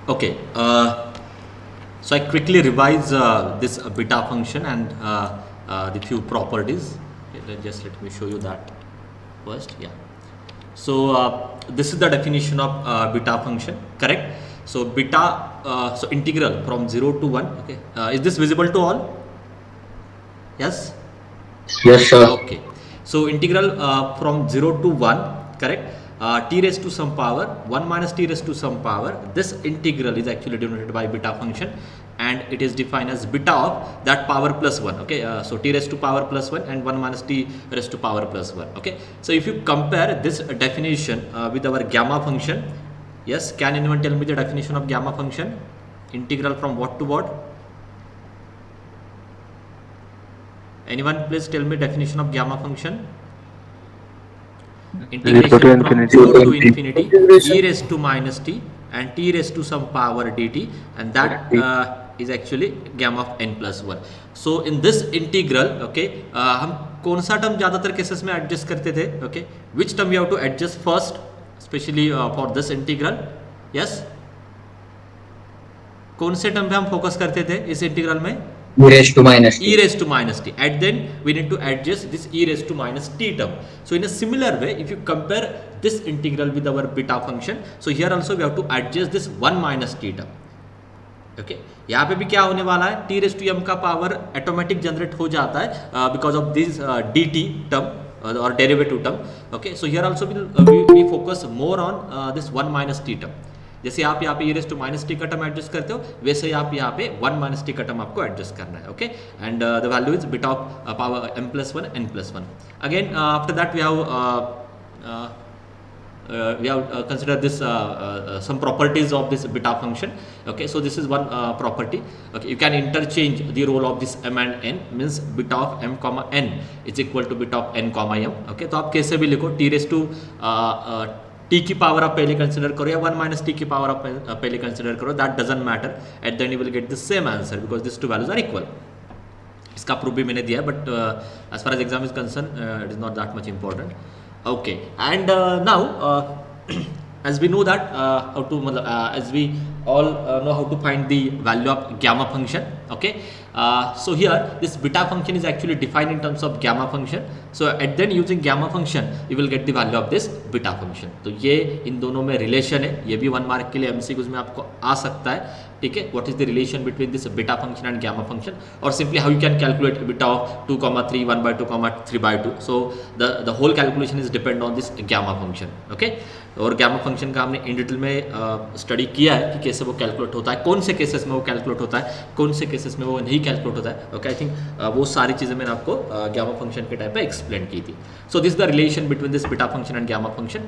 Okay, so I quickly revise this beta function and the few properties. Okay, let me show you that first. Yeah. So this is the definition of beta function, correct? So beta, so integral from 0 to 1. Okay, is this visible to all? Yes. Yes, sir. Okay. So integral from 0 to 1, correct? T raised to some power 1 minus t raised to some power. This integral is actually denoted by beta function, and it is defined as beta of that power plus 1. Okay. So t raised to power plus 1 and 1 minus t raised to power plus 1. Okay. So if you compare this definition with our gamma function, yes, can anyone tell me the definition of gamma function? Integral from what to what? Anyone please tell me definition of gamma function? 0 to Integration from infinity. 0 to infinity e raised to minus t and t raised to some power dt, and that is actually gamma of n plus 1. So in this integral, okay, हम कौन सा term ज़्यादातर cases में adjust करते थे? Okay, which term we have to adjust first, especially for this integral? Yes, कौन से term पे हम फोकस करते थे इस इंटीग्रल में? E raised to minus e t. raised to minus t, and then we need to adjust this e raised to minus t term. So in a similar way, if you compare this integral with our beta function, so here also we have to adjust this 1 minus t term. Okay, यहाँ पे भी क्या होने वाला है? T race to M का power automatic generate हो जाता है because of this D T term और derivative term. Okay, so here also we focus more on this 1 minus T term. जैसे आप यहाँ पे e raise to minus T का टर्म एडजस्ट करते हो, वैसे ही आप यहाँ पे 1 माइनस टी का टर्म आपको एडजस्ट करना है. Okay, and the value is bit of power m plus 1 n plus 1. Again after that we have considered this some properties of this beta function. Okay, so this is one property. Okay, you can interchange the role of this m and n, means beta of m comma n is equal to beta of n comma m. Okay, तो आप कैसे भी लिखो, t raised to t की power आप पहले consider करो या 1 माइनस टी की पावर आप पहले कंसिडर करो, that doesn't matter. At the end you will get the same answer because this two values are equal. इसका प्रूफ भी मैंने दिया है, but as far as exam is concern it is not that much important. Okay, and now as we know that how to as we all know how to find the value of gamma function. Okay, so here this beta function is actually defined in terms of gamma function. So at then using gamma function you will get the value of this beta function. तो ये इन दोनों में relation है, ये भी 1 mark के लिए MCQs में आपको आ सकता है. ठीक है, what is the relation between this beta function and gamma function, और simply how you can calculate beta of 2,3 1/2 3/2. So the whole calculation is depend on this gamma function. Okay, और गामा फंक्शन का हमने in detail में study किया है कि कैसे वो कैलकुलेट होता है, कौन से केसेस में वो कैलकुलेट होता है, कौन से केसेस में वो नहीं कैलकुलेट होता है. ओके, आई थिंक वो सारी चीज़ें मैंने आपको गामा फंक्शन के टाइम पे एक्सप्लेन की थी. So this the relation between this beta function and gamma function.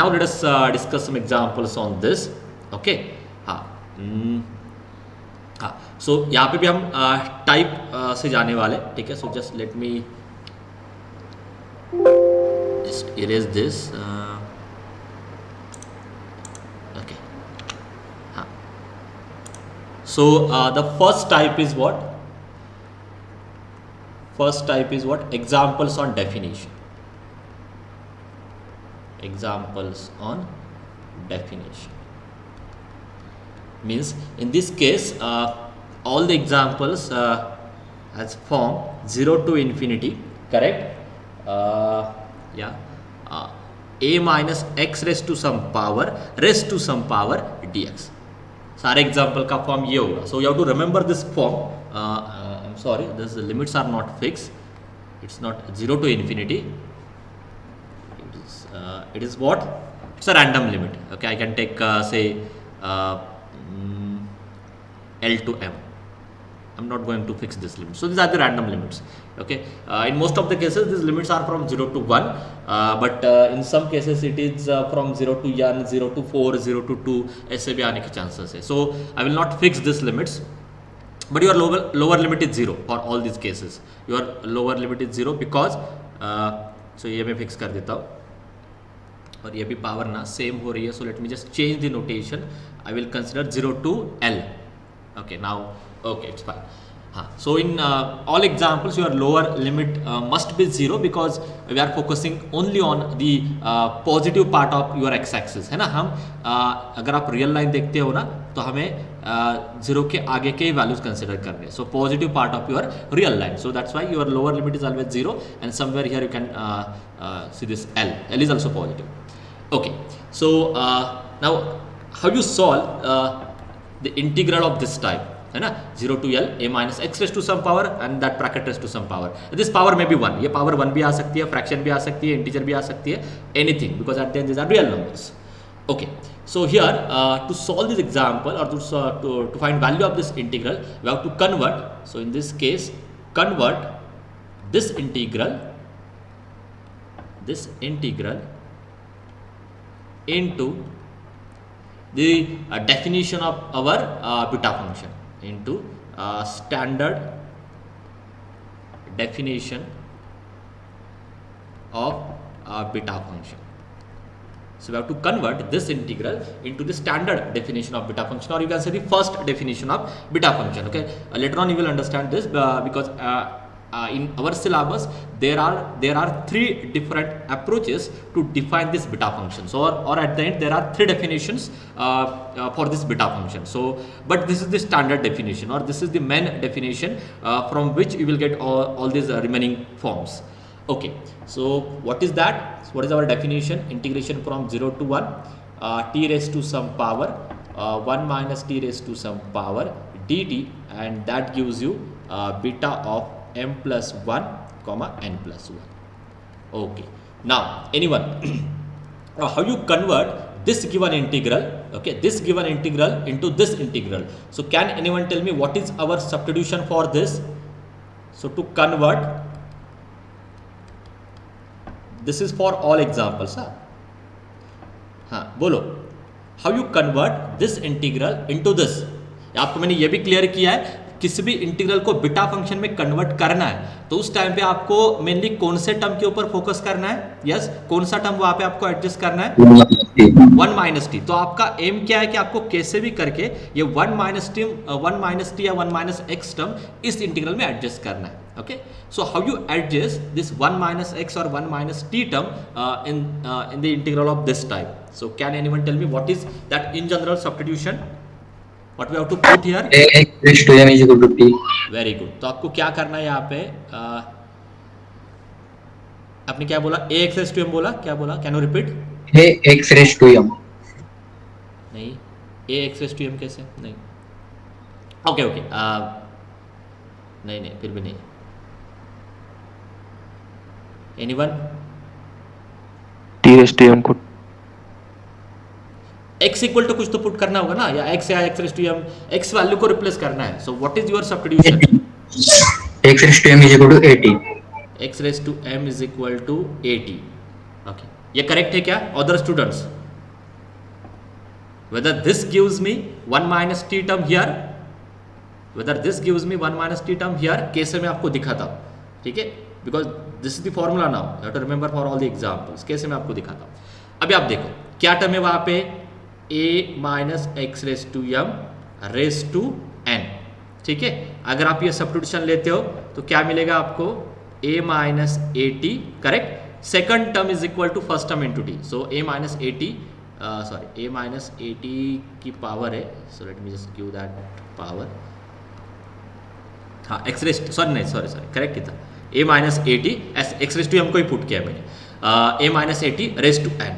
Now let us discuss some examples on this. Okay, हाँ, हाँ, सो यहाँ पे भी हम टाइप से जाने वाले. ठीक है, so just let me just erase this. Okay, हाँ, so the first type is what? First type is what? Examples on definition. Examples on definition means in this case all the examples as form 0 to infinity, correct? A minus x raised to some power dx. सारे example का form ये होगा. So you have to remember this form. I am sorry, this limits are not fix. It's not 0 to infinity. It is what? It's a random limit. Okay, I can take say L to M. I'm not going to fix this limit. So these are the random limits. Okay, in most of the cases these limits are from 0 to 1, but in some cases it is from 0 to n, 0 to 4, 0 to 2, ऐसे भी आने के chances है. So I will not fix these limits. But your lower limit is 0 for all these cases. Your lower limit is 0 because so ये मैं fix कर देता हूँ, और ये भी पावर ना सेम हो रही है. So let me just change the notation. I will consider 0 to L. Okay, now okay, it's fine. हाँ, so in all examples your lower limit must be 0 because we are focusing only on the positive part of your x-axis, है ना. हम अगर आप real line देखते हो ना तो हमें 0 के आगे के वैल्यूज कंसिडर करने हैं. So positive part of your real line, so that's why your lower limit is always 0 and somewhere here you can see this L is also positive. Okay, so now how you solve the integral of this type, है ना. 0 to L a minus x raised to some power and that bracket raised to some power. This power may be 1, ये power 1 भी आ सकती है, fraction भी आ सकती है, integer भी आ सकती है, anything, because at the end these are real numbers. Okay, so here to solve this example or to find value of this integral, we have to convert. So in this case, convert this integral into the definition of our beta function, into standard definition of beta function. So we have to convert this integral into the standard definition of beta function, or you can say the first definition of beta function. Okay, later on you will understand this because in our syllabus there are 3 different approaches to define this beta function. So or at the end there are 3 definitions for this beta function. So but this is the standard definition, or this is the main definition from which you will get all these remaining forms. Okay, so what is that? So what is our definition? Integration from 0 to 1 t raised to some power 1 minus t raised to some power dt, and that gives you beta of m plus 1 comma n plus 1. Okay, now anyone how you convert this given integral, okay, this given integral into this integral? So can anyone tell me what is our substitution for this? So to convert, this is for all examples. हाँ बोलो, how you convert this integral into this? आपको मैंने ये भी clear किया है, किसी भी इंटीग्रल को बीटा फंक्शन में कन्वर्ट करना है तो उस टाइम पे आपको मेनली कौन से टर्म के ऊपर फोकस करना है. यस, कौन सा टर्म वहां पे आपको एडजस्ट करना है? 1 माइनस टी. तो आपका एम क्या है कि आपको कैसे भी करके ये 1 माइनस टी या 1 माइनस एक्स टर्म इस इंटीग्रल में एडजस्ट करना है. Okay, so how you adjust this 1 minus x or 1 minus t term in the integral of this type? So can anyone tell me what is that in general substitution? What we have to put here? x raised to m is equal to t. Very good. तो आपको क्या करना है यहाँ पे? आपने क्या बोला? ax raised to m बोला? क्या बोला? Can you repeat? x raised to m. नहीं, ax raised to m कैसे? नहीं. Okay. नहीं, फिर भी नहीं. Anyone? t raised to m को x इक्वल टू कुछ तो पुट करना होगा ना, या x या x raise to m, x value को रिप्लेस करना है. So what is your substitution? x raised to m is equal to 80. x raise to m is equal to 80. Okay, ये करेक्ट है क्या other students? Whether this gives me 1 minus T term here, whether this gives me 1 minus T term here, कैसे मैं आपको दिखाता हूँ. ठीक है, because this is the formula now, you have to remember for all the examples. कैसे मैं आपको दिखाता हूँ. अभी आप देखो क्या टर्म है वहां पे, a minus X raise to m raise to n. ठीक है, अगर आप ये सब्स्टिट्यूशन लेते हो तो क्या मिलेगा आपको? a minus A T. Correct. Second term is equal to first term into T. So a minus A T, sorry a minus A T की पावर है. So let me just give that power. हाँ, X raise, sorry correct कितना, a minus A T X raise to m को ही put किया मैंने. a minus A T raise to n.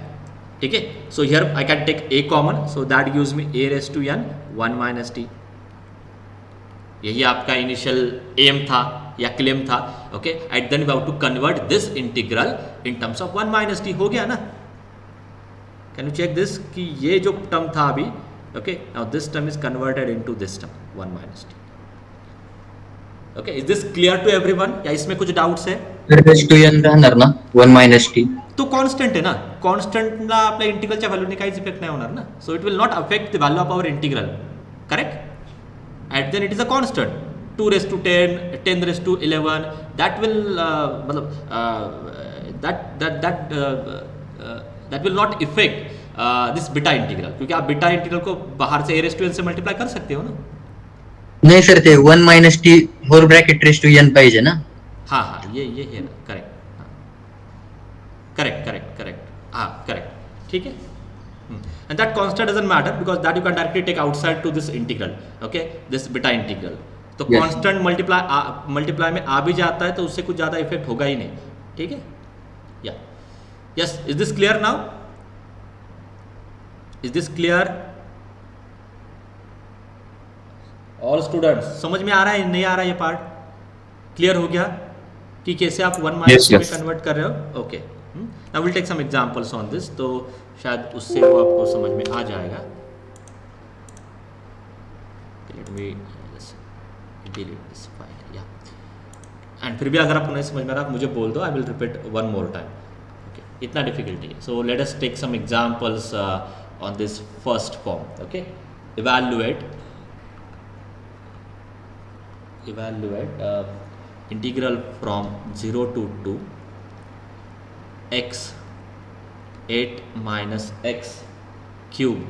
ठीक है, so here I can take a common, so that gives me a raise to n 1 minus T. यही आपका initial aim था या क्लेम था. Okay, at then we have to convert this integral in terms of 1 minus T. हो गया ना? Can you check this कि ये जो टर्म था अभी, okay, now this term is converted into this term 1 minus T. Okay, is this clear to everyone या इसमें कुछ डाउट्स है? रेज टू n राहणार ना 1 माइनस t. तो कॉन्स्टंट आहे ना, कॉन्स्टंटला आपल्या इंटिग्रलच्या व्हॅल्यूने काहीच इफेक्ट नाही होणार ना. So it will not affect the value of our integral. Correct. At then it is a constant 2 raise to 10, 10 raise to 11. That will मतलब that will not effect this beta integral, क्योंकि आप beta integral को बाहर से a raise to n से multiply कर सकते हो ना. नाही सर, ते 1 minus t whole bracket raise to n पाहिजे ना. हाँ हाँ ये है ना, करेक्ट, हाँ करेक्ट करेक्ट करेक्ट, हाँ करेक्ट, ठीक है. And that constant doesn't matter because that you can directly take outside to this integral, okay, this beta integral. तो Yes. constant मल्टीप्लाई में आ भी जाता है तो उससे कुछ ज़्यादा इफेक्ट होगा ही नहीं, ठीक है. या yes, is this clear now? Is this clear? All students समझ में आ रहा है नहीं आ रहा है ये पार्ट? क्लियर हो गया कि कैसे आप 1 माइनस Yes, में yes. कन्वर्ट कर रहे हो? Okay, now will take some examples on this, तो शायद उससे वो आपको समझ में आ जाएगा. Let me delete this file, या एंड फिर भी अगर आपको नहीं समझ में आ रहा आप मुझे बोल दो, I will repeat one more time. Okay, इतना डिफिकल्टी है. So let us take some examples on this first form. Okay, evaluate integral from 0 to 2 x 8 minus x cube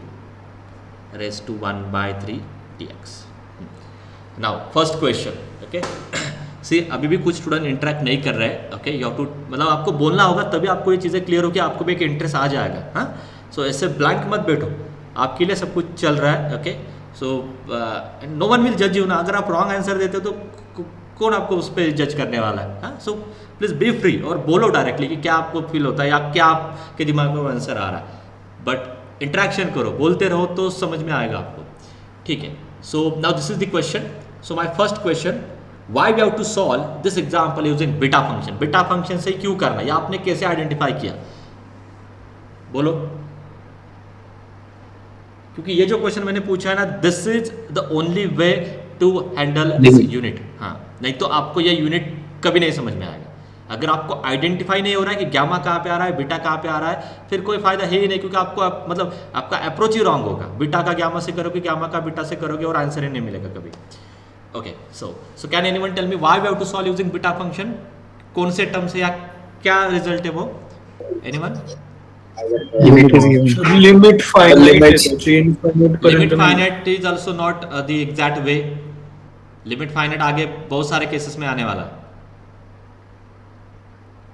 raised to 1 by 3 dx. Now first question, okay. See, अभी भी कुछ student interact नहीं कर रहे हैं. Okay, you have to, मतलब आपको बोलना होगा तभी आपको ये चीज़ें क्लियर होगी, आपको भी एक इंटरेस्ट आ जाएगा. हाँ, सो ऐसे ब्लैंक मत बैठो, आपके लिए सब कुछ चल रहा है. Okay, so no one will जज यू ना. अगर आप रॉन्ग आंसर देते हो तो कौन आपको उस पर जज करने वाला है? हाँ, सो प्लीज़ बी फ्री और बोलो डायरेक्टली कि क्या आपको फील होता है या क्या आपके दिमाग में आंसर आ रहा है. बट इंटरेक्शन करो, बोलते रहो तो समझ में आएगा आपको, ठीक है. So now this is the question. So my first question, why we have to solve this example using beta function. Beta function से क्यों करना, या आपने कैसे आइडेंटिफाई किया? बोलो, क्योंकि ये जो क्वेश्चन मैंने पूछा है ना, this is the only way to handle this unit. हाँ, नहीं तो आपको ये यूनिट कभी नहीं समझ में आएगा. अगर आपको आइडेंटिफाई नहीं हो रहा है कि गामा कहाँ पे आ रहा है, बीटा कहाँ पे आ रहा है, फिर कोई फायदा है ही नहीं, क्योंकि आपको मतलब आपका अप्रोच ही रॉन्ग होगा. बीटा का गामा से करोगे, गामा का बीटा से करोगे और आंसर ही नहीं मिलेगा कभी. Okay, so can anyone tell me why we have to solve using beta function? कौन से टर्म से या क्या रिजल्ट है वो? Anyone? Limit finite. Limit finite is also not the exact way. Limit finite आगे बहुत सारे केसेस में आने वाला है.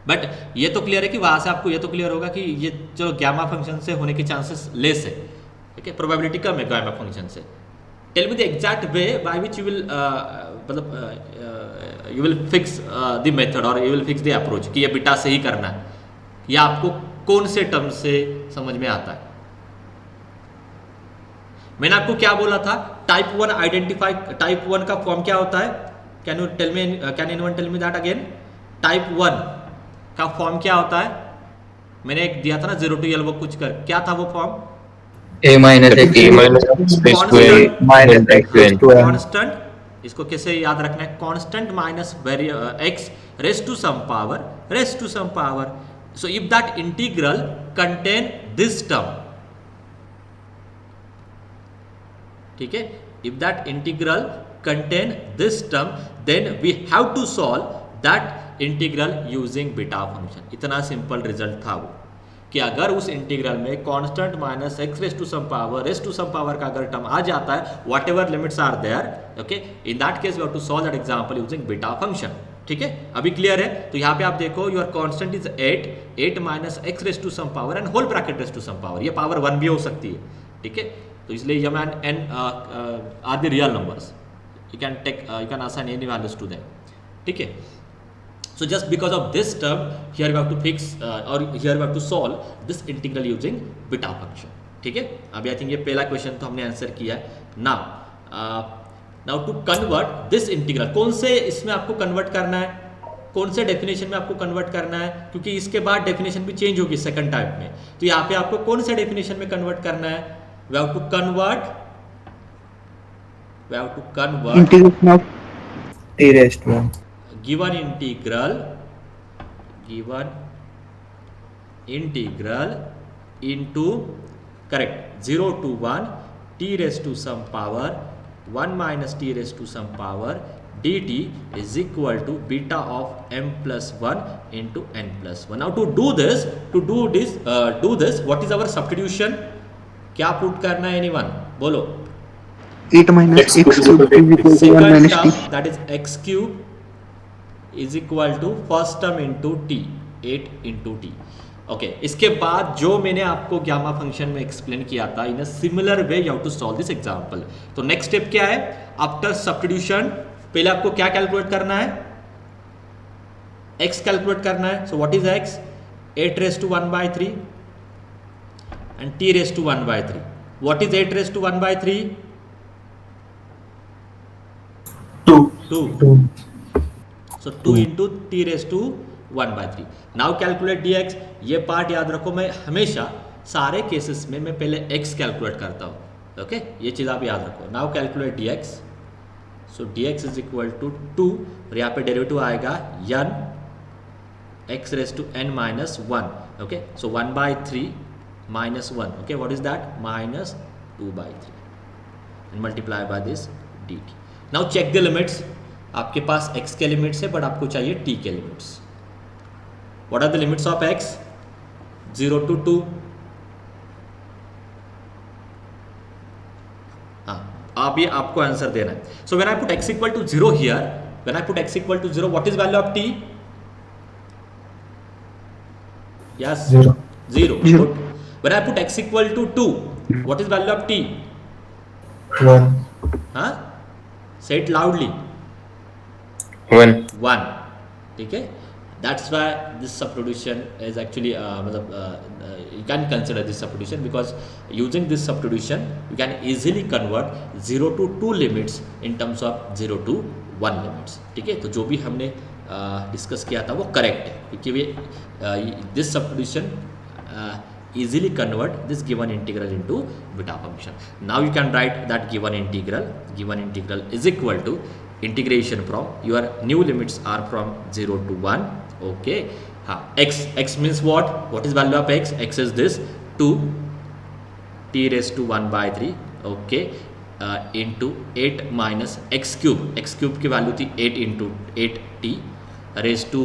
बट ये तो क्लियर है कि वहां से आपको ये तो क्लियर होगा कि ये चलो गामा फंक्शन से होने के चांसेस लेस है. ठीक है, प्रोबेबिलिटी कम है गामा फंक्शन से. Tell me the exact way by which you will मतलब you will fix the method और you will fix the approach कि ये बीटा से ही करना है, या आपको कौन से टर्म से समझ में आता है? मैंने आपको क्या बोला था? टाइप 1 आइडेंटिफाई, टाइप 1 का फॉर्म क्या होता है? Can anyone tell me that again? Type 1 का फॉर्म क्या होता है? मैंने एक दिया था ना 0 to L, वो कुछ कर, क्या था वो फॉर्म? a minus constant. इसको कैसे याद रखना है? Constant minus x raised to some power. So if that integral contain this term, ठीक है, if that integral contain this term, then we have to solve that integral using beta function. इतना simple result था वो, कि अगर उस integral में constant minus x raised to some power का अगर टर्म आ जाता है, whatever limits are there, okay, in that case we have to solve that example using beta function. ठीक है, अभी क्लियर है? तो यहाँ पे आप देखो, your constant is 8 minus x raised to some power and whole bracket raised to some power. ये पावर 1 भी हो सकती है. ठीक है, तो इसलिए m and n are the real numbers. You can assign any values to them. ठीक है, so just because of this term here we have to fix or here we have to solve this integral using beta function. ठीक है, अभी I think ये पहला question तो हमने answer किया है. Now to convert this integral, कौन से इसमें आपको कन्वर्ट करना है, कौन से डेफिनेशन में आपको कन्वर्ट करना है, क्योंकि इसके बाद डेफिनेशन भी चेंज होगी सेकंड टाइप में. तो यहाँ पे आपको कौन से डेफिनेशन में कन्वर्ट करना है? We have to convert Integration of t raised to 1. given integral into, correct, 0 to 1 t raised to some power 1 minus t raised to some power dt is equal to beta of m plus 1 into n plus 1. Now to do this, what is our substitution? क्या put करना है? Anyone बोलो. 8 minus x cube is equal to 1 second minus term t. that is x cube is equal to first term into t, 8 into t. Okay इसके बाद जो मैंने आपको gamma function में एक्सप्लेन किया था in a similar way you have to solve this example. तो next step क्या है? आफ्टर सब्स्टिट्यूशन पहले आपको क्या कैलकुलेट करना है? x कैलकुलेट करना है. So what is x? 8 raised to 1 by 3 and t raised to 1 by 3. What is 8 raised to 1 by 3? 2. So 2 into t raised to 1 by 3. Now calculate dx. ये part याद रखो, मैं हमेशा सारे केसेस में मैं पहले x कैलकुलेट करता हूँ. ओके ये चीज़ आप याद रखो. Now calculate dx. So dx is equal to 2 और यहाँ पे डेरिवेटिव आएगा n x raised to n minus 1. Okay, so 1 by 3 minus 1. Okay, what is that? Minus 2 by 3 and multiply by this dt. Now check the limits. आपके पास x के limits है but आपको चाहिए t के limits. What are the limits of x? 0 to 2. हाँ, अब ये आपको आंसर देना है. So when I put x equal to 0 here, when I put x equal to 0, what is value of t? Yes, 0. Good. When I put x equal to 2, what is value of t? 1. Huh? Say it loudly. 1. 1. ठीक है. That's why this substitution is actually you can consider this substitution because using this substitution you can easily convert 0 to 2 limits in terms of 0 to 1 limits. ठीक है. तो जो भी हमने discuss किया था वो करेक्ट है क्योंकि this substitution easily convert this given integral into beta function. Now you can write that given integral is equal to integration from your new limits are from 0 to 1. Okay, x means what is value of x? X is this 2 t raised to 1 by 3. Okay, into 8 minus x cube की value थी 8 into 8t raised to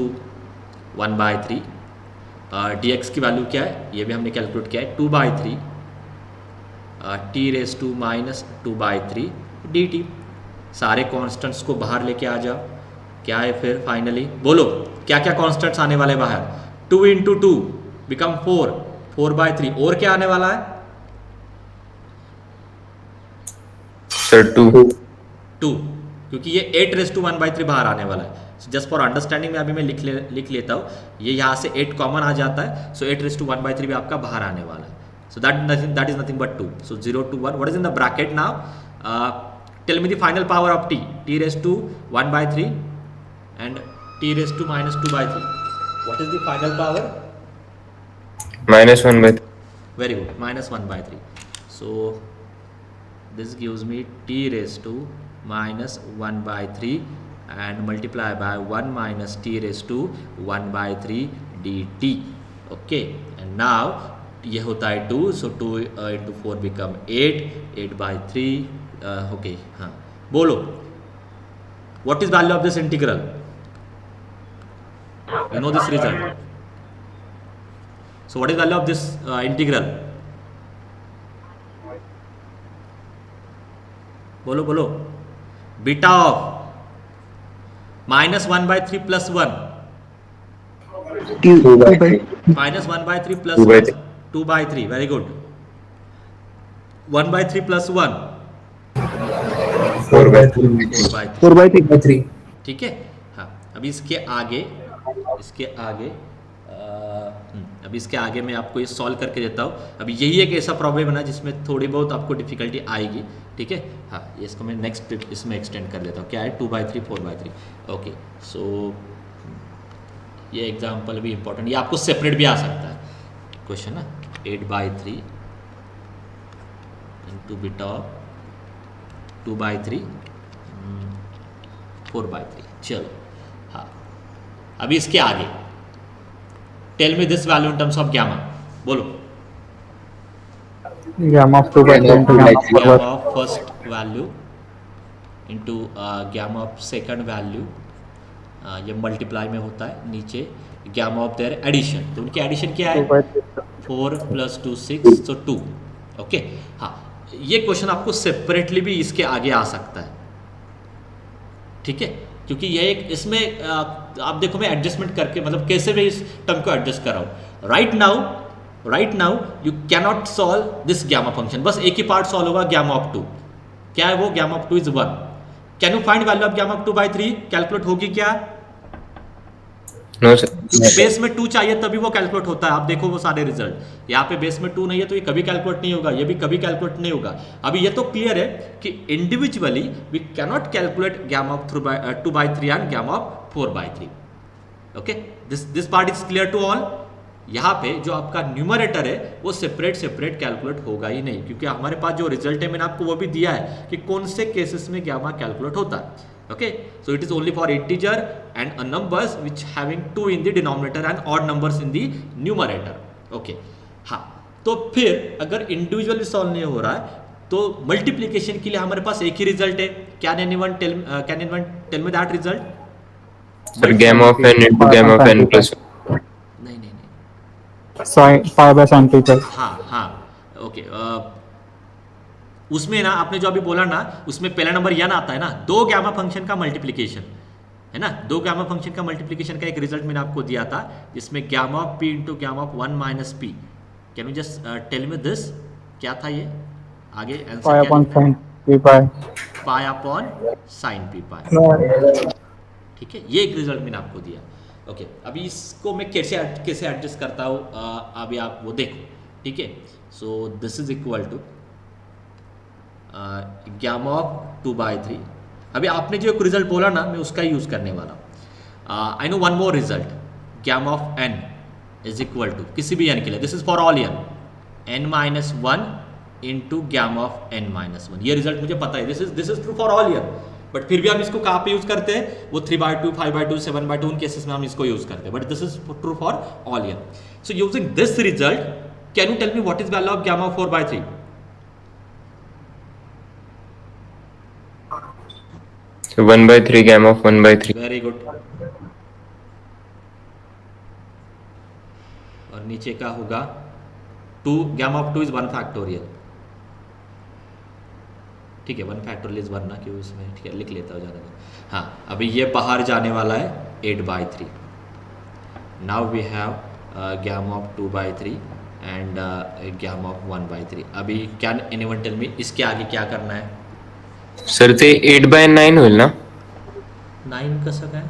1 by 3. dx की value क्या है? ये भी हमने calculate किया है 2 by 3 t raised to minus 2 by 3 dt. सारे कॉन्स्टेंट्स को बाहर लेके आ जाओ. क्या है फिर फाइनली? बोलो क्या क्या कॉन्स्टेंट्स आने वाले बाहर? 2 into 2 become 4 by 3. और क्या आने वाला है? सर 2. क्योंकि ये 8 raised to 1 by 3 बाहर आने वाला है. जस्ट फॉर अंडरस्टैंडिंग में अभी मैं लिख लेता हूँ. ये यहाँ से 8 कॉमन आ जाता है. सो 8 raised to 1 by 3 भी आपका बाहर आने वाला है. So that is nothing but 2. So 0 to 1. What is in the bracket now? Tell me the final power of t raised to 1 by 3 and t raised to minus 2 by 3. What is the final power? Minus 1 by 3. Very good. Minus 1 by 3. So this gives me t raised to minus 1 by 3 and multiply by 1 minus t raised to 1 by 3 dt. Okay, and now ये होता है 2. So 2 into 4 become 8 by 3. Okay, हाँ बोलो what is value of this integral? You know this result. So what is value of this integral? बोलो beta of minus 1 by 3 plus 1. 2 by Minus 1 by 3 plus 2 by 1. 2 by 3. Very good. 1 by 3 plus 1. 4 by 3. 4 by 3. ठीक है. हाँ अभी इसके आगे अभी इसके आगे मैं आपको ये सॉल्व करके देता हूँ. अभी यही एक ऐसा प्रॉब्लम है ना जिसमें थोड़ी बहुत आपको डिफिकल्टी आएगी. ठीक है. हाँ ये इसको मैं नेक्स्ट इसमें एक्सटेंड कर लेता हूँ. क्या है 2 by 3 4 by 3. ओके सो ये एग्जांपल भी इंपॉर्टेंट. ये आपको सेपरेट भी आ सकता है क्वेश्चन ना. 8 by 3 into beta of 2 by 3 4 by 3. चलो हाँ अभी इसके आगे tell me this value in terms of gamma. बोलो Gamma of 2 by 3 into gamma of 4 by gamma of first value into gamma of second value. ये multiply में होता है. नीचे gamma of their addition. तो उनकी एडिशन क्या है? 4 plus 2 6 so 2. ओके हाँ ये क्वेश्चन आपको सेपरेटली भी इसके आगे आ सकता है, ठीक है, क्योंकि यह एक इसमें आप देखो मैं एडजस्टमेंट करके मतलब कैसे मैं इस टर्म को एडजस्ट कर रहा हूँ। Right now you cannot solve this gamma function, बस एक ही पार्ट सॉल्व होगा गैमा ऑफ 2। क्या है वो? Gamma of 2 is 1। Can you find value of gamma of 2/3? Calculate होगी क्या? No sir. क्योंकि बेस में 2 चाहिए तभी वो कैलकुलेट होता है। आप देखो वो सारे रिजल्ट, यहाँ पे बेस में 2 नहीं है तो ये कभी कैलकुलेट नहीं होगा, ये भी कभी कैलकुलेट नहीं होगा। अभी ये तो क्लियर है कि individually we cannot calculate gamma of 2/3 and gamma of 4/3। Okay, this part is clear to all. यहाँ पे जो आपका न्यूमरेटर है वो सेपरेट कैलकुलेट होगा ही नहीं, क्योंकि हमारे पास जो रिजल्ट है मैंने आपको वो भी दिया है कि कौन से केसेस में गैमा कैलकुलेट होता है। Okay, so it is only for integer and numbers which having 2 in the denominator and odd numbers in the numerator. Okay, हाँ, तो फिर अगर इंडिविजुअली सॉल्व नहीं हो रहा है तो मल्टीप्लिकेशन के लिए हमारे पास एक ही रिजल्ट है। Can anyone tell me that result? Sir gamma of n into gamma of n plus 1। नहीं, pi by sin p। हाँ, ओके, उसमें ना आपने जो अभी बोला ना उसमें पहला नंबर यन आता है ना, 2 गैमा फंक्शन का मल्टीप्लिकेशन है ना, 2 गैमा फंक्शन का मल्टीप्लिकेशन का एक रिजल्ट मैंने आपको दिया था जिसमें gamma of p into gamma of 1 minus p. Can you just tell me this? क्या था ये? आगे answer pi upon sin p pi। Pi upon sine p pi, ठीक है, ये एक रिजल्ट मैंने आपको दिया। ओके, अभी इसको मैं कैसे एडजस्ट करता हूँ अभी आप वो देखो, ठीक है। So this is equal to gamma of 2/3। अभी आपने जो एक रिजल्ट बोला ना मैं उसका यूज करने वाला हूँ। I know one more result, gamma of n is equal to किसी भी n के लिए, this is for all n-1 into gamma of n-1। ये रिजल्ट मुझे पता है, this is true for all year, but फिर भी हम इसको कहाँ पे यूज करते हैं? वो 3/2, 5/2, 7/2 उन केसेस में हम इसको यूज करते हैं, but this is true for all year. So using this result can you tell me what is value of gamma of 4/3? So 1/3 gamma of 1/3। Very good. और नीचे का होगा 2 गैमा ऑफ 2 इज 1 फैक्टोरियल, ठीक है, 1 factorial is 1 ना, क्यों इसमें, ठीक है, लिख लेता हूँ ज़्यादा। हाँ, अभी ये बाहर जाने वाला है 8/3। Now we have gamma of 2/3 and gamma of 1/3। अभी कैन एनीवन टेल मी इसके आगे क्या करना है? सर ते 8/9 होईल ना? 9 कसं काय?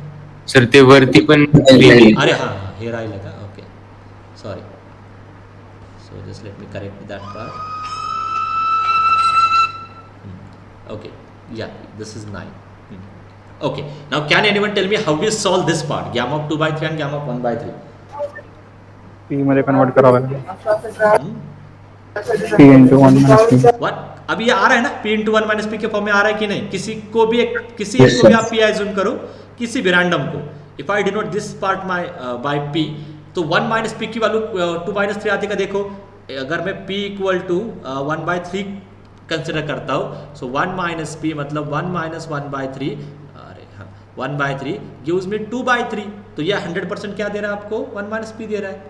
सर ते वरती पण अरे हाँ, here I लगा, okay, sorry. So just let me correct that part. Okay, yeah this is 9। Okay, now can anyone tell me how we solve this part, gamma of 2/3 and gamma of 1/3? p मध्ये convert करावं लागेल, p into 1 minus p। What? अभी ये आ रहा है ना p into 1 minus p के फॉर्म में आ रहा है कि नहीं? किसी एक को भी आप p एज्यूम करो, किसी भी रैंडम को। If I denote this part by p, तो 1 माइनस पी की वैल्यू 2/3 आती है। देखो अगर मैं p इक्वल टू 1/3 कंसिडर करता हूँ, सो 1 माइनस पी मतलब 1 माइनस 1/3, अरे हाँ 1/3 गिव्स मी 2/3। तो ये 100% क्या दे रहा है आपको? 1 माइनस पी दे रहा है।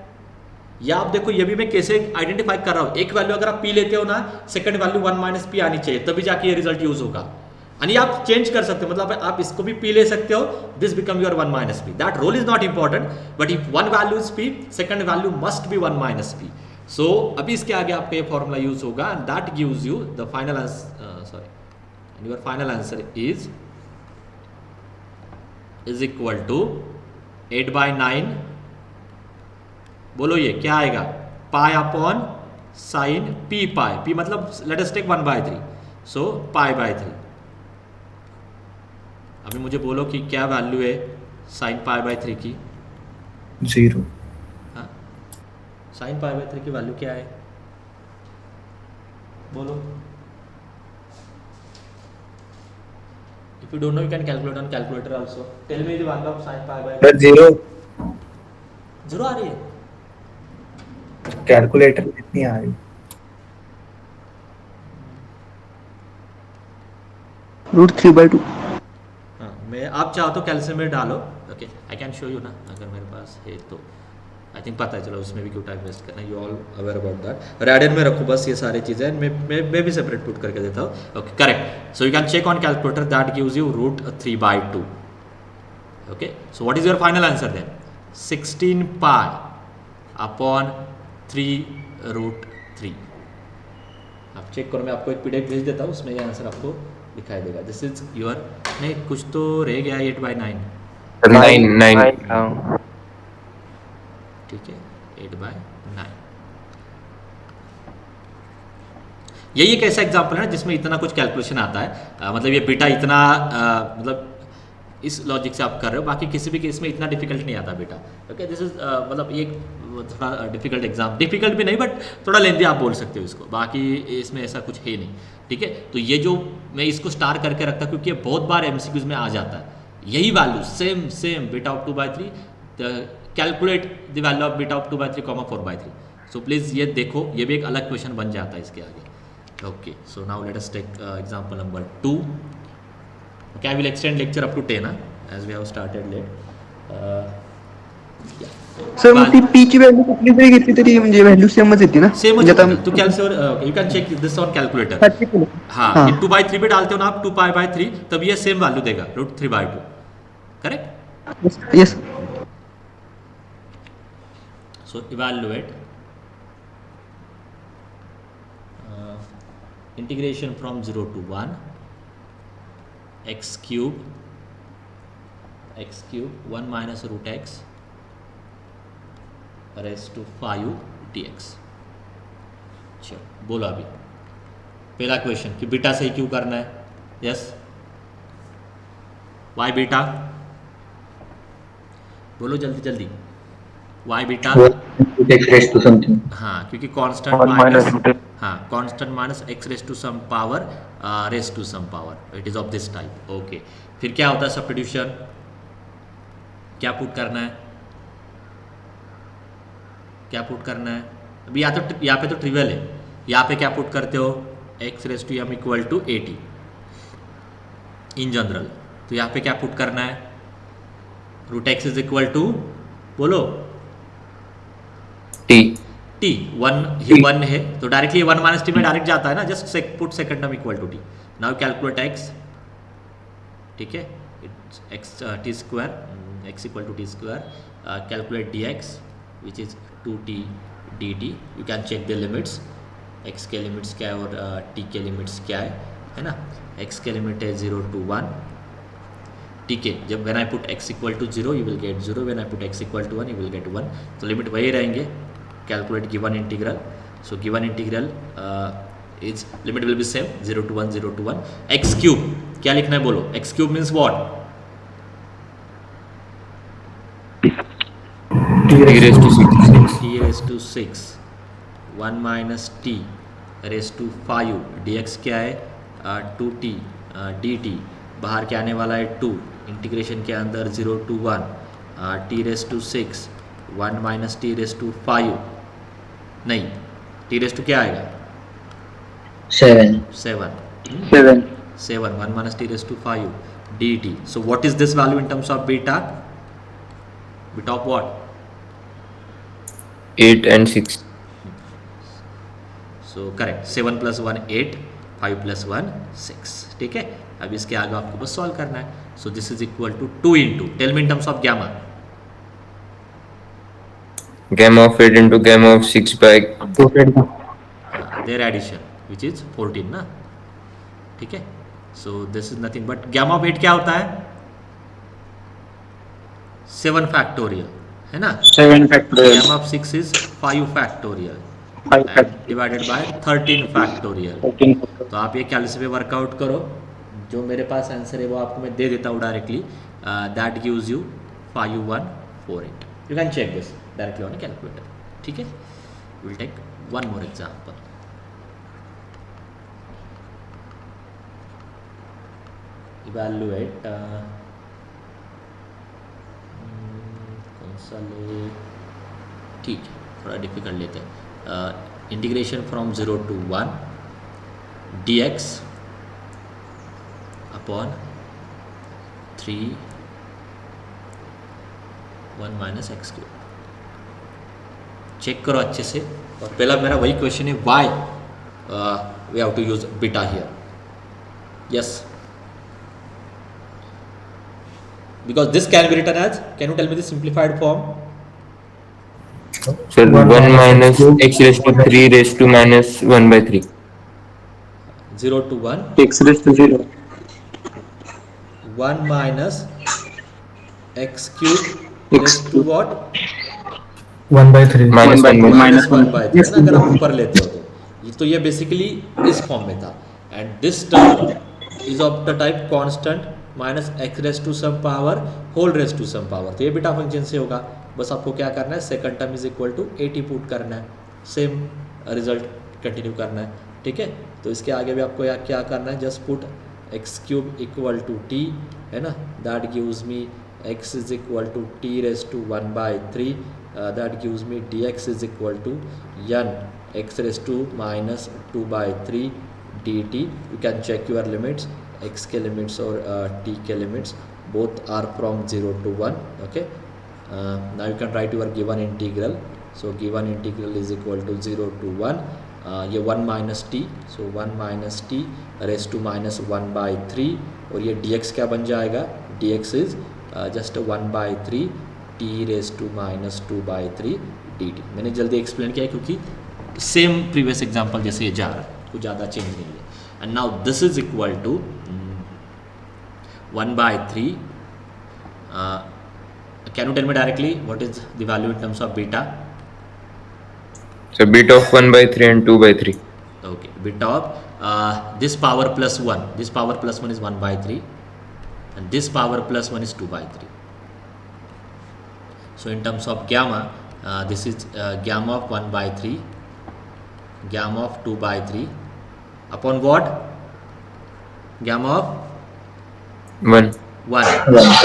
या आप देखो ये भी मैं कैसे आइडेंटिफाई कर रहा हूँ, एक वैल्यू अगर आप p लेते हो ना, सेकंड वैल्यू 1 माइनस पी आनी चाहिए, तभी जाके ये रिजल्ट यूज होगा। यानी आप चेंज कर सकते हो, मतलब आप इसको भी p ले सकते हो, this become your 1 minus p. That role is not important, but if one value is p, second value must be 1 minus p. So अभी इसके आगे आपका ये फॉर्मूला यूज होगा and that gives you the final answer, sorry, and your final answer is equal to 8/9। बोलो ये क्या आएगा? Pi upon sine p pi, p मतलब लेट अस टेक 1/3, सो पाई/3। अभी मुझे बोलो कि क्या वैल्यू है साइन पाई/3 की? 0। हाँ, साइन पाई/3 की वैल्यू क्या है? बोलो। If you don't know you can calculate on calculator also. Tell me the value of sine pi. 0 0 आ रही है? कैलकुलेटर कितनी आ रही? √3/2। हाँ, मैं आप चाहो तो कैल्शियम में डालो, okay, I can show you ना, अगर मेरे पास है तो। आई थिंक पता है, चलो उसमें भी क्यों टाइम वेस्ट करना, you all aware about that. Radian में रखो बस ये सारी चीज़ें, मैं भी सेपरेट पुट करके देता हूँ। Okay correct, so you can check on calculator, that gives you √3/2। Okay, so what is your final answer then? 16 pi upon 3√3। आप चेक करो, मैं आपको एक PDF भेज देता हूँ, उसमें ये आंसर आपको दिखाई देगा। दिस इज योर, नहीं कुछ तो रह गया, 8/9। 9 ठीक है, 8/9। यही एक ऐसा एग्जाम्पल है ना जिसमें इतना कुछ कैलकुलेशन आता है, मतलब ये बीटा इतना मतलब इस लॉजिक से आप कर रहे हो, बाकी किसी भी केस में इतना डिफिकल्ट नहीं आता बेटा। ओके, दिस इज मतलब ये थोड़ा डिफिकल्ट एग्जाम, डिफिकल्ट भी नहीं बट थोड़ा लेंदी आप बोल सकते हो इसको, बाकी इसमें ऐसा कुछ है नहीं। ठीक है, तो ये जो मैं इसको स्टार करके रखता क्योंकि ये बहुत बार MCQs में आ जाता है, यही value same beta of 2/3, calculate the value of beta of 2/3, 4/3। So please ये देखो, ये भी एक अलग क्वेश्चन बन जाता है इसके आगे। Okay, so now let us take example number 2. Okay, I will extend lecture up to 10 as we have started late. Yeah. Sir मग ती पी ची व्हॅल्यू कुठली जरी घेतली तरी म्हणजे व्हॅल्यू सेमच येते ना? सेम म्हणजे आता तू calculator you can check this on calculator. साठी केलं. हाँ, हाँ. ये 2/3 पे डालते हो ना आप, 2π/3, तब ये सेम वैल्यू देगा √3/2। Correct? Yes. So evaluate integration from 0 to 1 x cube 1 minus √x raised to 5 dx। चलो बोलो अभी पहला क्वेश्चन कि बीटा सही क्यों करना है? यस, वाई बीटा बोलो जल्दी जल्दी, why beta. x raised to something. हाँ, क्योंकि कांस्टेंट माइनस, हाँ constant minus x raised to some power raised to some power, it is of this type. Okay, फिर क्या होता है सब्स्टिट्यूशन, क्या पुट करना है, क्या पुट करना है? अभी यहाँ पे तो ट्रिवियल है, यहाँ पे क्या पुट करते हो, x raised to m equal to 80 in general, तो यहाँ पे क्या पुट करना है, √x इज इक्वल टू बोलो t t, 1 ही 1 है तो डायरेक्टली 1 माइनस टी में डायरेक्ट जाता है ना, just put second term equal to t। Now calculate x, ठीक है, x t square, x equal to t square, calculate dx which is 2t dt। You can check the limits, x के limits क्या है और t के limits क्या है ना। x के लिमिट है 0 to 1, ठीक है, जब when I put x equal to 0 you will get 0, when I put x equal to 1 you will get 1, तो लिमिट वही रहेंगे। Calculate given integral, so given integral is limit will be same 0 to 1 0 to 1। x cube क्या लिखना है बोलो, x cube means what, t raised to 6 t raised to 6 1 minus t raised to 5 dx क्या है 2t dt, बाहर क्या आने वाला है 2, इंटीग्रेशन के अंदर 0 to 1 t raised to 6 1 minus t raised to 5, नहीं t raised to क्या आएगा 7. 7 1 minus t raised to 5 dt। so what is this value in terms of beta, beta of what, 8 and 6 so correct, 7 plus 1 8, 5 plus 1 6। ठीक है, अब इसके आगे आपको बस सॉल्व करना है। So this is equal to 2 into, tell me in terms of gamma, gamma of 8 into gamma of 6 by their addition which is 14 ना, ठीक है। So this is nothing but gamma of 8 क्या होता है 7 फैक्टोरियल है ना, 7 factorial. gamma of 6 is 5 factorial 5 factorial. Divided by 13 factorial. 13 factorial. तो आप ये कैलकुलेशन पे वर्कआउट करो, जो मेरे पास आंसर है वो आपको मैं दे देता हूँ directly, that gives you 5148। You can check this directly on calculator, ठीक है। Will take one more example, evaluate कौन सा ले, ठीक है थोड़ा डिफिकल्ट लेते हैं, integration from 0 to 1 dx upon 3 1 minus x cube, चेक करो अच्छे से। और पहला मेरा वही क्वेश्चन है, why we have to use beta here. Yes, because this can be written as, can you tell me the simplified form? Sir, 1 minus x raised to 3 raised to minus 1 by 3. 0 to 1, x raised to 0. 1 minus x cube raised to what? 1 by 3. Minus 1 by 3. minus 1 by 3 है ना, अगर आप ऊपर लेते हो तो ये basically इस फॉर्म में था। And this term is of the type constant minus x raised to some power whole raised to some power, तो ये बीटा फंक्शन से होगा। बस आपको क्या करना है, second term is equal to 80 put करना है, सेम रिजल्ट कंटिन्यू करना है। ठीक है, तो इसके आगे भी आपको क्या करना है, just put x cube equal to t, है ना, that gives me x is equal to t race to 1 by 3, that gives me d x is equal to n x raised to minus 2 by 3 d t. You can check your limits, x के limits और t के limits both are from 0 to 1। ओके, now you can write your given integral, so given integral is equal to 0 to 1, ये 1 minus t, so 1 minus t raised to minus 1 by 3, और ये dx क्या बन जाएगा, dx is just 1 by 3 t raised to minus 2 by 3 dt। मैंने जल्दी explain किया है क्योंकि सेम प्रीवियस एग्जाम्पल जैसे ये जा रहा है, कुछ ज़्यादा चेंज नहीं है। And now this is equal to 1 by 3, can you tell me directly what is the value in terms of beta? So beta of 1 by 3 and 2 by 3. Okay, beta of this power plus 1, this power plus 1 is 1 by 3 and this power plus 1 is 2 by 3. So in terms of gamma, this is gamma of 1 by 3, gamma of 2 by 3 upon what? Gamma of 1. 1.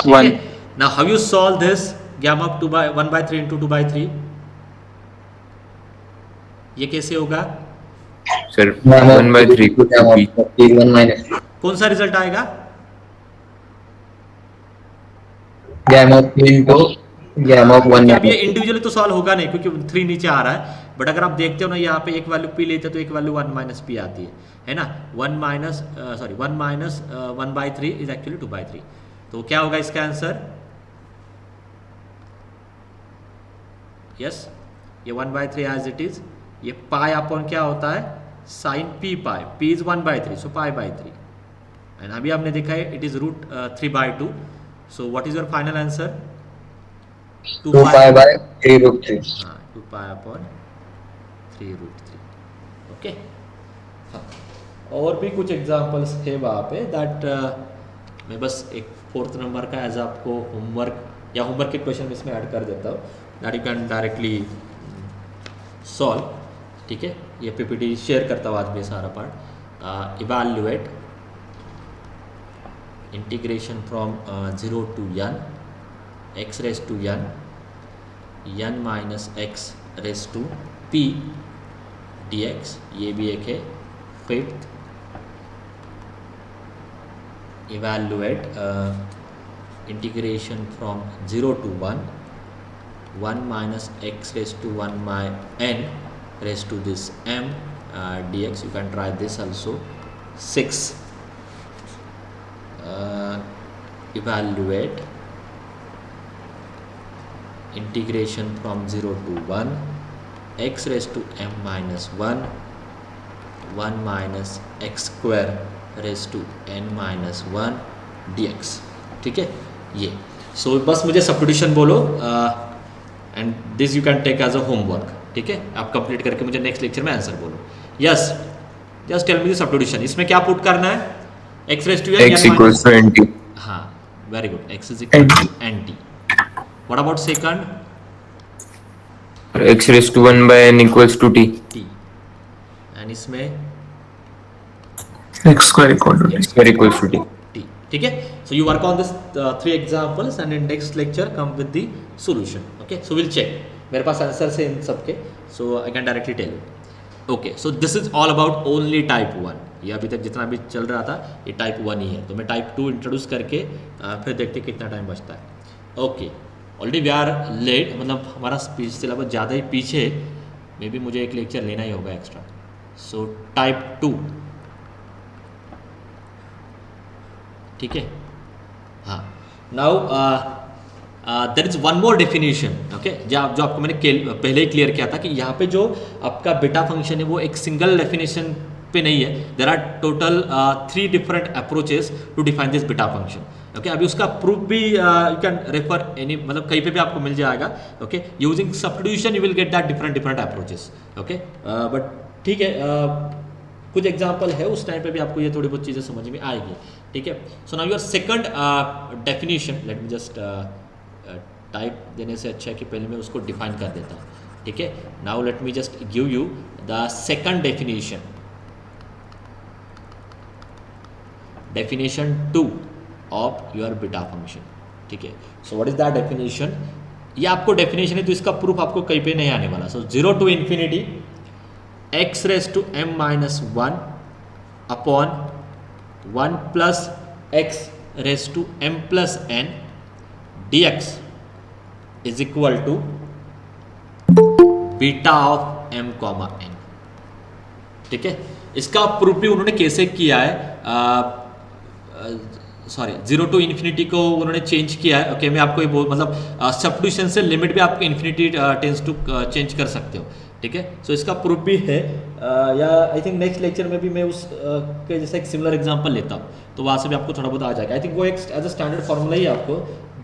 1. Okay. Now how you solve this gamma of 1 by 3 into 2 by 3? ये कैसे होगा? Sir, 1 by 3 could be 1 minus कौन सा result आएगा? gamma of 3 into gamma of 1 अब ये minus individually तो solve होगा नहीं क्योंकि 3 नीचे आ रहा है, बट अगर आप देखते हो ना यहाँ पे एक वैल्यू पी लेते हो तो एक वैल्यू 1 माइनस पी आती है ना। 1 minus 1 by 3 is actually 2 by 3, तो क्या होगा इसका आंसर? यस, ये 1 बाई 3 एज इट इज, ये पाई अपॉन क्या होता है, sine p pi, p is 1 by 3, so pi by 3, and अभी हमने देखा है it is root 3 by 2, so what is your final answer? 2 pi by 3 root 3. हाँ, 2 पाई अपॉन 3 रूट 3। ओके, हाँ, और भी कुछ एग्जांपल्स है वहाँ पे दैट मैं बस एक 4th नंबर का एज आपको होमवर्क या होमवर्क के क्वेश्चन इसमें ऐड कर देता हूँ that you can directly solve. ठीक है, ये पीपीटी शेयर करता हूँ आज में सारा part. Evaluate integration from 0 to n x raised to n minus x raised to p dx, ये भी एक है। 5th, evaluate integration from 0 to 1 minus x raised to 1 by n raised to this m dx, you can try this also. 6, evaluate integration from 0 to 1 x raised to m minus 1 minus x square raised to n minus 1 dx। ठीक है, ये सो बस मुझे substitution बोलो and this you can take as a homework. ठीक है, आप complete करके मुझे नेक्स्ट लेक्चर में आंसर बोलो। Yes, just tell me the substitution, इसमें क्या पुट करना है? x raised to n, x equals to nt. हाँ, very good, x is equal to nt। What about second? X raised to 1 by n equals to t. t, and इसमें x square equal to X square equals to t. t। ठीक है, so you work on this 3 examples and in next lecture come with the solution। okay, so we'll check, मेरे पास answer है इन सबके, so I can directly tell you। okay, so this is all about only type 1। ये अभी तक जितना भी चल रहा था ये टाइप 1 ही है, तो मैं टाइप 2 इंट्रोड्यूस करके फिर देखते कितना टाइम बचता है। Okay, already we are late, मतलब हमारा स्पीच सिलेबस ज़्यादा ही पीछे है, मे बी मुझे एक लेक्चर लेना ही होगा एक्स्ट्रा. सो टाइप 2, ठीक है. हाँ, now there is one more definition, okay, जो आपको मैंने पहले ही क्लियर किया था कि यहाँ पे जो आपका बीटा फंक्शन है वो एक सिंगल डेफिनेशन पे नहीं है. There are total 3 different approaches to define this beta function. Okay, अभी उसका प्रूफ भी यू कैन रेफर एनी, मतलब कहीं पे भी आपको मिल जाएगा. Okay, using substitution you will get that different approaches. Okay, but ठीक है, कुछ एग्जांपल है, उस टाइम पे भी आपको ये थोड़ी बहुत चीज़ें समझ में आएगी. ठीक है. So now your second definition, late me just type देने से अच्छा है कि पहले मैं उसको डिफाइन कर देता हूँ. ठीक है. Now let me just give you the second definition, definition 2 of your beta function. ठीक है. So what is that definition? ये आपको डेफिनेशन है तो इसका प्रूफ आपको कहीं पे नहीं आने वाला. सो 0 to infinity x raised to m minus 1 upon 1 plus x raised to m plus n dx is equal to beta of m comma n. ठीक है. इसका प्रूफ भी उन्होंने कैसे किया है, सॉरी 0 to इन्फिनिटी को उन्होंने चेंज किया है. ओके, मैं आपको ये मतलब सब्स्टिट्यूशन से लिमिट भी आपको इन्फिनिटी टेंस टू चेंज कर सकते हो. ठीक है. सो इसका प्रूफ भी है, या आई थिंक नेक्स्ट लेक्चर में भी मैं उस के जैसे एक सिमिलर एग्जांपल लेता हूँ तो वहाँ से भी आपको थोड़ा बहुत आ जाएगा. आई थिंक वो एक एज अ स्टैंडर्ड फार्मूला ही आपको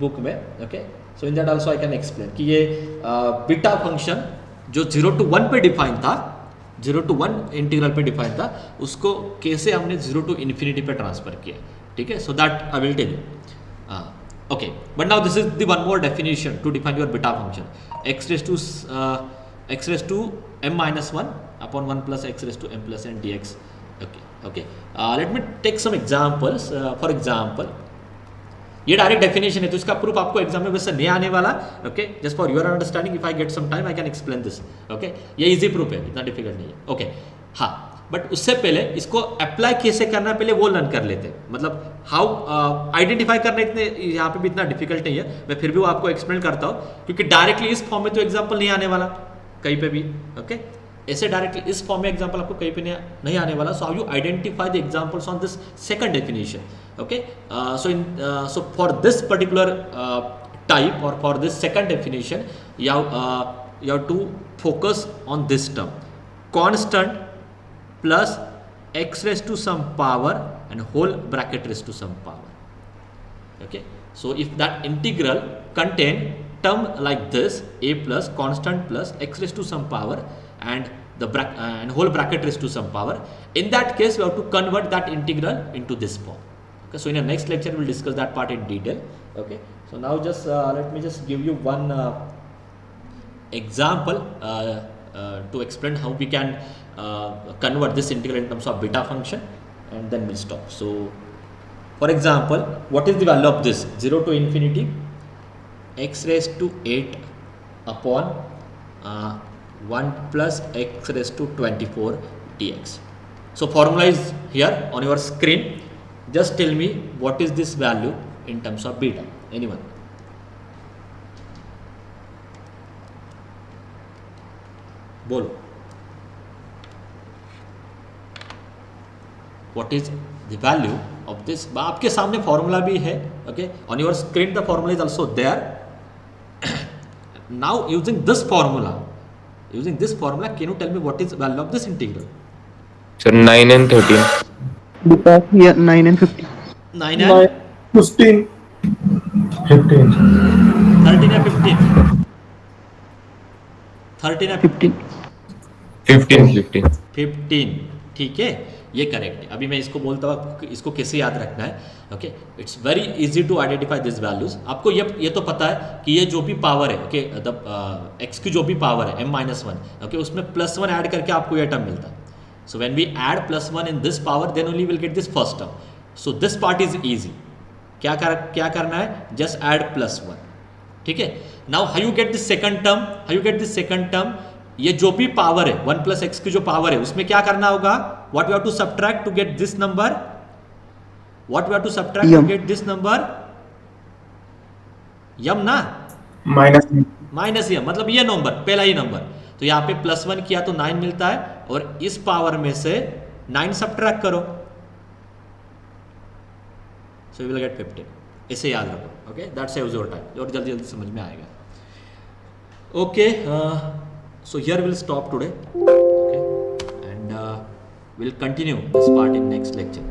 बुक में. Okay, so in that also I can explain कि ये बीटा फंक्शन जो 0 to 1 पे डिफाइन था, 0 to 1 इंटीग्रल पे डिफाइन था, उसको कैसे हमने 0 to इन्फिनिटी पे ट्रांसफर किया. ठीक है. So that I will tell you. Okay, but now this is the one more definition to define your beta function. x raised to m minus 1 upon 1 plus x raised to m plus n dx. Okay. Let me take some examples. For example, ये direct definition है तो इसका proof आपको exam में वैसे नहीं आने वाला. Okay, just for your understanding, if I get some time I can explain this. Okay, ये इजी प्रूफ है, इतना डिफिकल्ट नहीं है. ओके, हाँ, बट उससे पहले इसको अप्लाई कैसे करना है पहले वो लर्न कर लेते हैं. मतलब हाउ आइडेंटिफाई करना इतने यहाँ पे भी इतना डिफिकल्ट नहीं है, मैं फिर भी वो आपको एक्सप्लेन करता हूँ क्योंकि डायरेक्टली इस फॉर्म में तो एग्जाम्पल नहीं आने वाला कहीं पे भी. ओके, ऐसे डायरेक्टली इस फॉर्म में एग्जांपल आपको कहीं पे नहीं आने वाला. So how you identify the examples on this second definition. Okay, so for this particular type और for this second definition you have to focus on this term, constant plus x raised to some power and whole bracket raised to some power. Okay, so if that integral contain term like this, a plus constant plus x raised to some power and the and whole bracket raised to some power, in that case we have to convert that integral into this form. Okay, so in the next lecture we will discuss that part in detail. Okay, so now just let me just give you one example to explain how we can convert this integral in terms of beta function, and then we'll stop. So for example, what is the value of this? 0 to infinity x raised to 8 upon 1 plus x raised to 24 dx. So formula is here on your screen. Just tell me what is this value in terms of beta. Anyone? बोलो, what is the value of this? आपके सामने formula भी है. Okay, on your screen the formula is also there. Now using this formula, can you tell me what is the value of this integral? So 9 and 13. Because here 9 and 15. 9 and 15. 15. 13 and 15. 13 and 15. 15. ठीक है, ये correct है. अभी मैं इसको बोलता हूँ इसको कैसे याद रखना है. Okay, it's very easy to identify this values. आपको ये तो पता है कि ये जो भी पावर है, ओके, एक्स की जो भी पावर है m-1, ओके, उसमें +1 ऐड करके आपको ये टर्म मिलता है. So when we add +1 in this power then only will get this first term. So this part is easy. क्या करना है? Just add +1. ठीक है. Now how you get this second term? ये जो भी पावर है 1 plus x की जो पावर है उसमें क्या करना होगा? What we have to subtract to get this number? यम ना. माइनस ये मतलब ये नंबर पहला ही नंबर, तो यहाँ पे +1 किया तो 9 मिलता है और इस पावर में से 9 सब्ट्रैक्ट करो, सो यू विल गेट 15। इसे याद रखो, okay, that saves your time और जल्दी जल्दी समझ में आएगा। Okay, so here will stop today, okay, and will continue this part in next lecture.